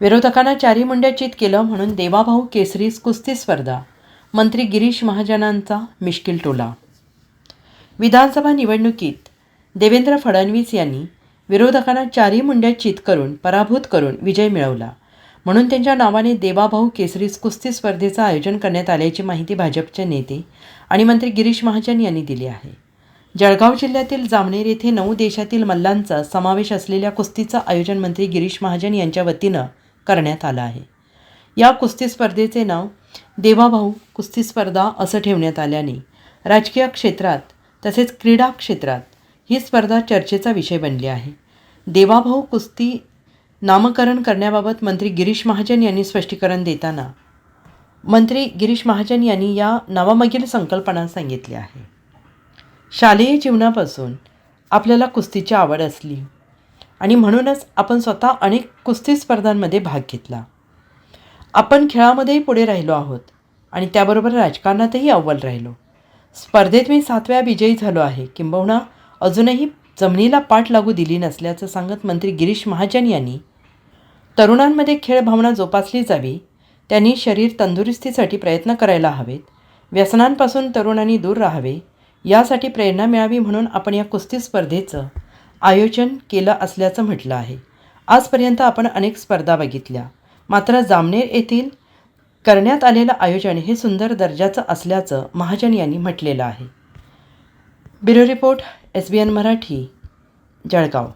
विरोधकांना चारी मुंड्या चित केलं म्हणून देवाभाऊ केसरी कुस्ती स्पर्धा, मंत्री गिरीश महाजनांचा मिश्किल टोला. विधानसभा निवडणुकीत देवेंद्र फडणवीस यांनी विरोधकांना चारी मुंड्या चित करून पराभूत करून विजय मिळवला म्हणून त्यांच्या नावाने देवाभाऊ केसरी कुस्ती स्पर्धेचं आयोजन करण्यात आल्याची माहिती भाजपचे नेते आणि मंत्री गिरीश महाजन यांनी दिली आहे. जळगाव जिल्ह्यातील जामनेर येथे 9 देशातील मल्लांचा समावेश असलेल्या कुस्तीचं आयोजन मंत्री गिरीश महाजन यांच्या वतीनं करण्यात आलं आहे. या कुस्ती स्पर्धेचे नाव देवाभाऊ कुस्ती स्पर्धा असं ठेवण्यात आल्याने राजकीय क्षेत्रात तसेच क्रीडा क्षेत्रात ही स्पर्धा चर्चेचा विषय बनली आहे. देवाभाऊ कुस्ती नामकरण करण्याबाबत मंत्री गिरीश महाजन यांनी स्पष्टीकरण देताना मंत्री गिरीश महाजन यांनी या नावामागील संकल्पना सांगितली आहे. शालेय जीवनापासून आपल्याला कुस्तीची आवड असली आणि म्हणूनच आपण स्वतः अनेक कुस्ती स्पर्धांमध्ये भाग घेतला. आपण खेळामध्येही पुढे राहिलो आहोत आणि त्याबरोबर राजकारणातही अव्वल राहिलो. स्पर्धेत मी 7व्या विजयी झालो आहे, किंबहुना अजूनही जमिनीला पाठ लागू दिली नसल्याचं सांगत मंत्री गिरीश महाजन यांनी तरुणांमध्ये खेळ भावना जोपासली जावी, त्यांनी शरीर तंदुरुस्तीसाठी प्रयत्न करायला हवेत, व्यसनांपासून तरुणांनी दूर राहावे यासाठी प्रेरणा मिळावी म्हणून आपण या कुस्ती स्पर्धेचं आयोजन केलं असल्याचं म्हटलं आहे. आजपर्यंत आपण अनेक स्पर्धा बघितल्या, मात्र जामनेर येथील करण्यात आलेलं आयोजन हे सुंदर दर्जाचं असल्याचं महाजन यांनी म्हटलेलं आहे. Bureau report, SBN Marathi, Jalgaon.